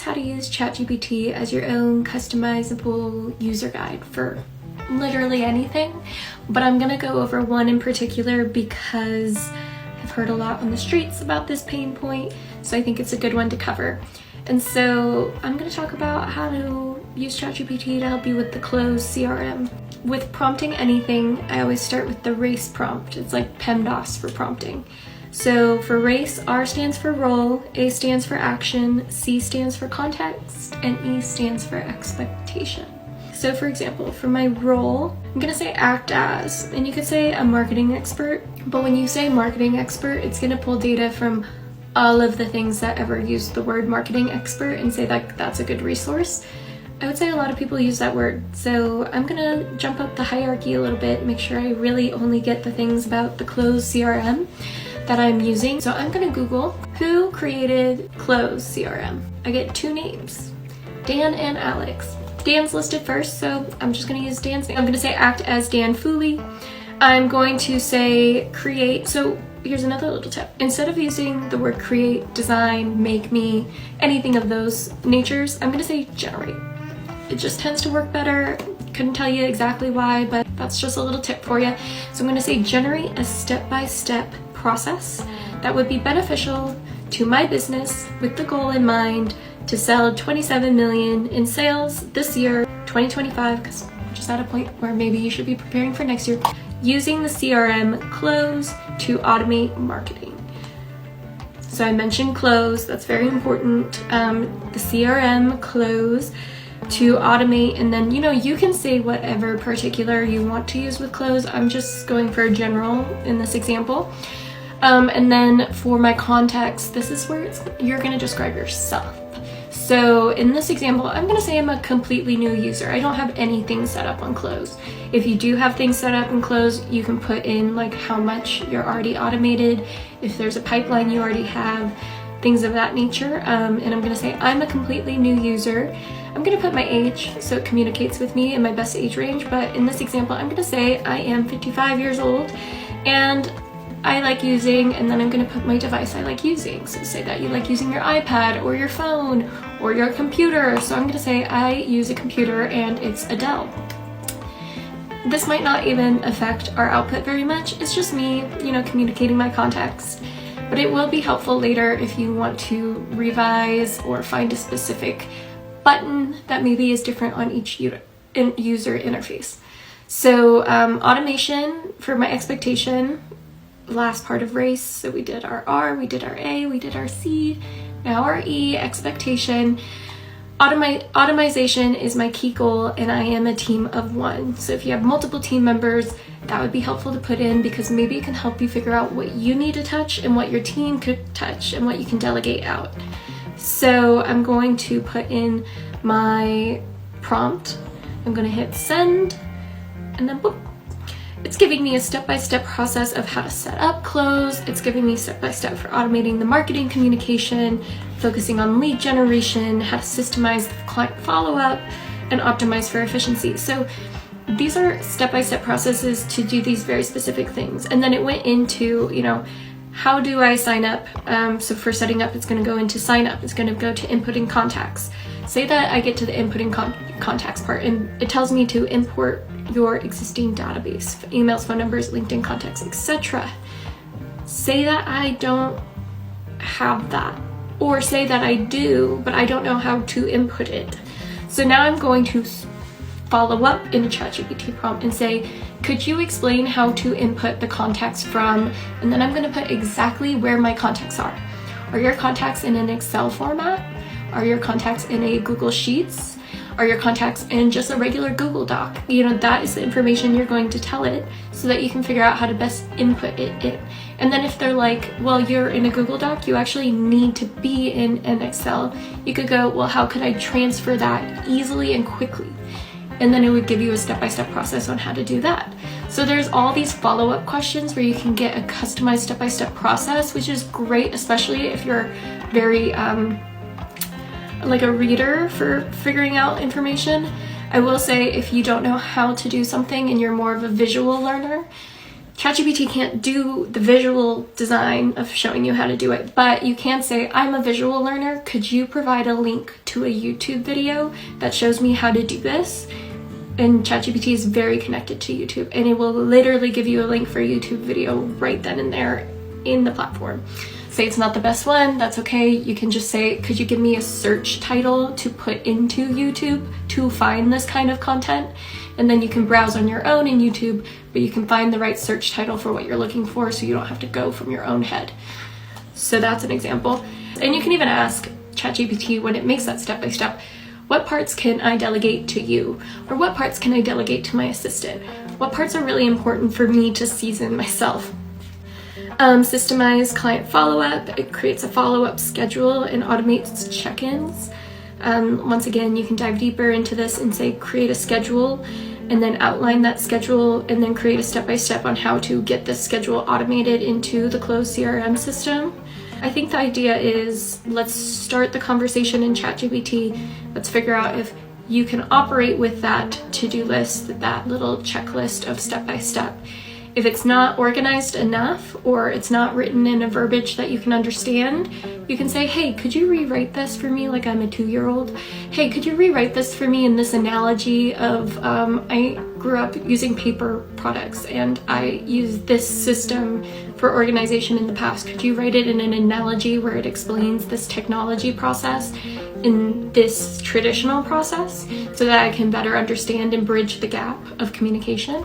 how to use ChatGPT as your own customizable user guide for literally anything, but I'm gonna go over one in particular because I've heard a lot on the streets about this pain point, so I think it's a good one to cover. And so I'm gonna talk about how to use ChatGPT to help you with the Cloze CRM. With prompting anything, I always start with the RACE prompt. It's like PEMDAS for prompting. So for RACE, R stands for role, A stands for action, C stands for context, and E stands for expectation. So for example, for my role, I'm gonna say act as, and you could say a marketing expert, but when you say marketing expert, it's gonna pull data from all of the things that ever use the word marketing expert and say that that's a good resource. I would say a lot of people use that word, so I'm gonna jump up the hierarchy a little bit, make sure I really only get the things about the Cloze CRM that I'm using. So I'm gonna Google who created Cloze CRM. I get two names, Dan and Alex. Dan's listed first, so I'm just gonna use Dan's name. I'm gonna say act as Dan Fooley. I'm going to say create. So here's another little tip. Instead of using the word create, design, make me, anything of those natures, I'm gonna say generate. It just tends to work better. Couldn't tell you exactly why, but that's just a little tip for you. So I'm gonna say generate a step-by-step process that would be beneficial to my business with the goal in mind to sell 27 million in sales this year, 2025, because we're just at a point where maybe you should be preparing for next year, using the CRM Cloze to automate marketing. So I mentioned Cloze, that's very important. The CRM Cloze to automate, and then you can say whatever particular you want to use with Cloze. I'm just going for a general in this example. And then for my context, this is where you're gonna describe yourself. So in this example, I'm gonna say I'm a completely new user. I don't have anything set up on Cloze. If you do have things set up in Cloze, you can put in like how much you're already automated, if there's a pipeline you already have, things of that nature. And I'm gonna say I'm a completely new user. I'm gonna put my age so it communicates with me in my best age range, but in this example, I'm gonna say I am 55 years old and I like using, and then I'm gonna put my device I like using. So say that you like using your iPad or your phone or your computer. So I'm gonna say I use a computer and it's a Dell. This might not even affect our output very much. It's just me, communicating my context. But it will be helpful later if you want to revise or find a specific button that maybe is different on each user interface. So automation for my expectation, last part of RACE. So we did our R, we did our A, we did our C, now our E, expectation. Automation is my key goal, and I am a team of one. So if you have multiple team members, that would be helpful to put in because maybe it can help you figure out what you need to touch and what your team could touch and what you can delegate out. So I'm going to put in my prompt. I'm going to hit send, and then boop. It's giving me a step-by-step process of how to set up Cloze. It's giving me step-by-step for automating the marketing communication, focusing on lead generation, how to systemize the client follow-up, and optimize for efficiency. So these are step-by-step processes to do these very specific things. And then it went into, how do I sign up? So for setting up, it's going to go into sign up. It's going to go to inputting contacts. Say that I get to the inputting contacts part, and it tells me to import your existing database, emails, phone numbers, LinkedIn contacts, etc. Say that I don't have that, or say that I do, but I don't know how to input it. So now I'm going to follow up in a ChatGPT prompt and say, could you explain how to input the contacts from, and then I'm going to put exactly where my contacts are. Are your contacts in an Excel format? Are your contacts in a Google Sheets? Are your contacts in just a regular Google Doc? That is the information you're going to tell it so that you can figure out how to best input it in. And then if they're like, well, you're in a Google Doc, you actually need to be in an Excel, you could go, well, how could I transfer that easily and quickly? And then it would give you a step-by-step process on how to do that. So there's all these follow-up questions where you can get a customized step-by-step process, which is great, especially if you're very like a reader for figuring out information. I will say if you don't know how to do something and you're more of a visual learner, ChatGPT can't do the visual design of showing you how to do it, but you can say, I'm a visual learner. Could you provide a link to a YouTube video that shows me how to do this? And ChatGPT is very connected to YouTube, and it will literally give you a link for a YouTube video right then and there in the platform. Say it's not the best one, that's okay. You can just say, could you give me a search title to put into YouTube to find this kind of content? And then you can browse on your own in YouTube, but you can find the right search title for what you're looking for, so you don't have to go from your own head. So that's an example. And you can even ask ChatGPT when it makes that step-by-step, what parts can I delegate to you? Or what parts can I delegate to my assistant? What parts are really important for me to season myself? Systemize client follow-up. It creates a follow-up schedule and automates check-ins. Once again, you can dive deeper into this and say create a schedule, and then outline that schedule, and then create a step-by-step on how to get this schedule automated into the Cloze CRM system. I think the idea is, let's start the conversation in ChatGPT. Let's figure out if you can operate with that to-do list, that little checklist of step-by-step. If it's not organized enough, or it's not written in a verbiage that you can understand, you can say, hey, could you rewrite this for me like I'm a 2-year-old? Hey, could you rewrite this for me in this analogy of, I grew up using paper products and I used this system for organization in the past. Could you write it in an analogy where it explains this technology process in this traditional process so that I can better understand and bridge the gap of communication?